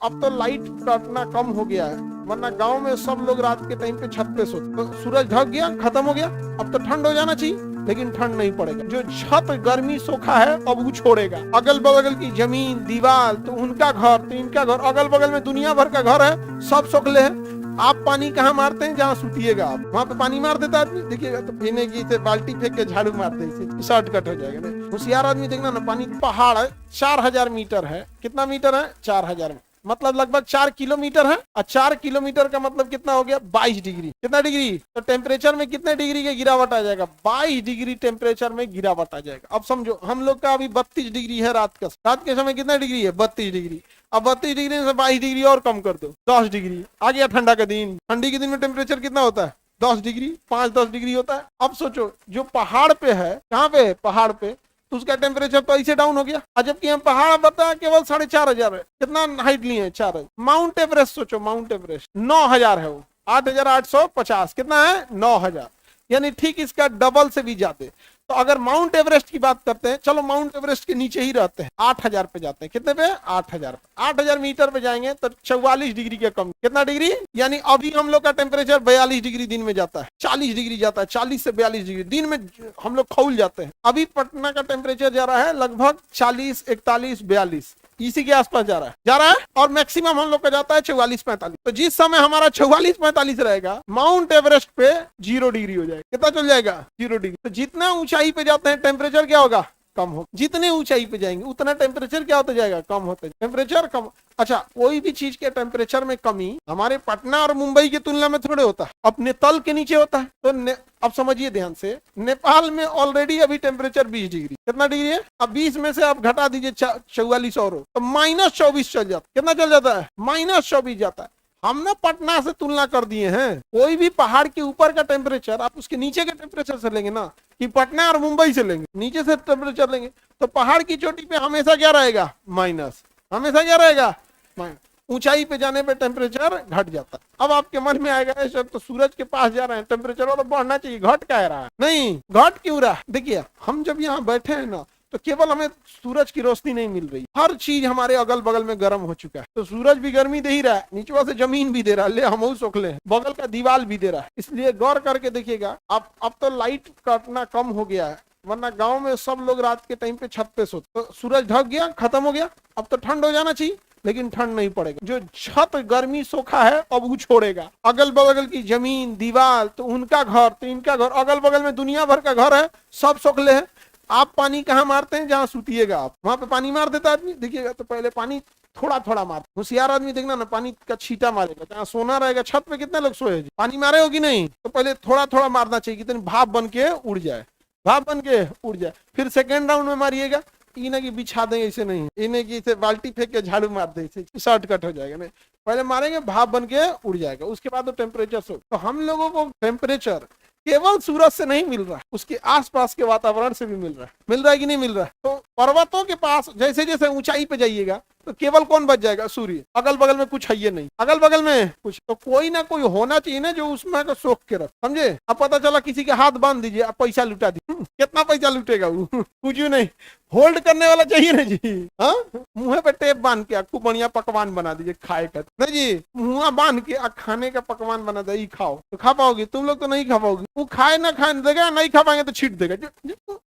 अब तो लाइट कटना कम हो गया है, वरना गांव में सब लोग रात के टाइम पे छत पे सोते। तो सूरज ढक गया, खत्म हो गया, अब तो ठंड हो जाना चाहिए, लेकिन ठंड नहीं पड़ेगा। जो छत गर्मी सोखा है अब वो छोड़ेगा। अगल बगल की जमीन दीवार तो उनका घर, तो इनका घर, अगल बगल में दुनिया भर का घर है, सब सोखले है। आप पानी कहाँ मारते हैं? जहाँ सुतिएगा आप वहां पे पानी मार देता आदमी, देखिएगा तो पीने की से बाल्टी फेंक के झाड़ू मारते हैं, शॉर्टकट हो जाएगा। होशियार आदमी देखना ना, पानी पहाड़ है 4000 मीटर है। कितना मीटर है? 4000, मतलब लगभग 4 किलोमीटर है। और 4 किलोमीटर का मतलब कितना हो गया? 22 डिग्री। कितना डिग्री? तो टेम्परेचर में कितने डिग्री का गिरावट आ जाएगा? 22 डिग्री टेम्परेचर में गिरावट आ जाएगा। अब समझो हम लोग का अभी 32 डिग्री है रात का, रात के समय कितना डिग्री है? 32 डिग्री। अब 32 डिग्री से 22 डिग्री और कम कर दो, 10 डिग्री आ गया। ठंडा का दिन, ठंडी के दिन में टेम्परेचर कितना होता है? 10 डिग्री, 5-10 डिग्री होता है। अब सोचो जो पहाड़ पे है, कहाँ पे है? पहाड़ पे, तो उसका टेम्परेचर तो ऐसे डाउन हो गया। जबकि हम पहाड़ बताया केवल 4500 है। कितना हाइट लिए हैं? 4। माउंट एवरेस्ट सोचो, माउंट एवरेस्ट 9000 है, वो 8850। कितना है? 9000, यानी ठीक इसका डबल से भी ज्यादा। तो अगर माउंट एवरेस्ट की बात करते हैं, चलो माउंट एवरेस्ट के नीचे ही रहते हैं, 8000 पे जाते हैं। कितने पे? 8000। 8000 मीटर पे जाएंगे तो 44 डिग्री के कम। कितना डिग्री? यानी अभी हम लोग का टेम्परेचर 42 डिग्री दिन में जाता है, 40 डिग्री जाता है, 40 से 42 डिग्री दिन में हम लोग खौल जाते हैं। अभी पटना का टेम्परेचर जा रहा है लगभग 40, 41, 42, इसी के आसपास जा रहा है। और मैक्सिमम हम लोग का जाता है 44-45। तो जिस समय हमारा 44-45 रहेगा, माउंट एवरेस्ट पे 0 डिग्री हो जाएगा। कितना चल जाएगा? 0 डिग्री। तो जितना ऊंचाई पे जाते हैं टेम्परेचर क्या होगा? कम हो। जितने ऊंचाई पे जाएंगे उतना टेम्परेचर क्या होता जाएगा? कम होता है। टेम्परेचर कम। अच्छा, कोई भी चीज के टेम्परेचर में कमी हमारे पटना और मुंबई की तुलना में थोड़े होता है, अपने तल के नीचे होता है। तो अब समझिए ध्यान से, नेपाल में ऑलरेडी अभी टेम्परेचर 20 डिग्री। कितना डिग्री है? अब 20 में से आप घटा दीजिए 44 और, तो -24 चल जाता। कितना चल जाता है? -24 जाता है। हम ना पटना से तुलना कर दिए हैं। कोई भी पहाड़ के ऊपर का टेम्परेचर आप उसके नीचे के टेम्परेचर से लेंगे ना, कि पटना और मुंबई से लेंगे, नीचे से टेम्परेचर लेंगे, तो पहाड़ की चोटी पे हमेशा क्या रहेगा? माइनस। हमेशा क्या रहेगा? माइनस। ऊंचाई पे जाने पे टेम्परेचर घट जाता है। अब आपके मन में आएगा सर तो सूरज के पास जा रहे हैं, टेम्परेचर तो बढ़ना चाहिए, घट क्या रहा है? नहीं, घट क्यों रहा है? देखिए हम जब यहाँ बैठे हैं ना, तो केवल हमें सूरज की रोशनी नहीं मिल रही, हर चीज हमारे अगल बगल में गर्म हो चुका है। तो सूरज भी गर्मी दे ही रहा है, नीचवा से जमीन भी दे रहा है, ले हम सोखले हैं, बगल का दीवार भी दे रहा है। इसलिए गौर करके देखिएगा। अब तो लाइट कटना कम हो गया है, वरना गांव में सब लोग रात के टाइम पे छत पे सोते। तो सूरज ढक गया, खत्म हो गया, अब तो ठंड हो जाना चाहिए, लेकिन ठंड नहीं पड़ेगा। जो छत गर्मी सोखा है अब वो छोड़ेगा। अगल बगल की जमीन दीवार तो उनका घर, तो इनका घर, अगल बगल में दुनिया भर का घर है, सब सोखले है। आप पानी कहाँ मारते हैं? जहाँ सुतिएगा आप वहां पे पानी मार देता आदमी, देखिएगा तो पहले पानी थोड़ा थोड़ा मार। होशियार आदमी देखना ना, पानी का छींटा मारेगा। जहाँ सोना रहेगा छत पे, कितने लोग सोए, पानी मारे हो कि नहीं? तो पहले थोड़ा थोड़ा मारना चाहिए, कितनी भाप बन के उड़ जाए, भाप बन के उड़ जाए। फिर सेकेंड राउंड में मारिएगा, इन्हें की बिछा देंगे, ऐसे नहीं, इन्हें की इसे बाल्टी फेंक के झाड़ू मार दे, शॉर्टकट हो जाएगा। नहीं, पहले मारेंगे, भाप बन के उड़ जाएगा, उसके बाद तो टेम्परेचर सो। तो हम लोगों को टेम्परेचर केवल सूरज से नहीं मिल रहा, उसके आसपास के वातावरण से भी मिल रहा है कि नहीं मिल रहा है? तो पर्वतों के पास जैसे जैसे ऊंचाई पे जाइएगा तो केवल कौन बच जाएगा? सूर्य। अगल बगल में कुछ है ही नहीं, अगल बगल में कुछ, तो कोई ना कोई होना चाहिए ना जो उसमें को सोख के रख। समझे? अब पता चला किसी के हाथ बांध दीजिए, आप पैसा लुटा दीजिए, कितना पैसा लुटेगा वो? कुछ नहीं, होल्ड करने वाला चाहिए ना जी। हाँ, मुंह पे टेप बांध के खूब बढ़िया पकवान बना दीजिए खाए का। नहीं जी, मुंह बांध के खाने का पकवान बना दे, खाओ तो खा पाओगे? तुम लोग तो नहीं खा पाओगे। वो खाए ना खाए देगा, नहीं खा पाएंगे तो छीट देगा।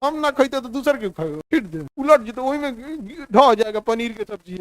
हम ना खाते तो दूसर क्यों खाएगा? छीट दे, उलट जी, तो वही में ढो हो जाएगा पनीर की सब्जी।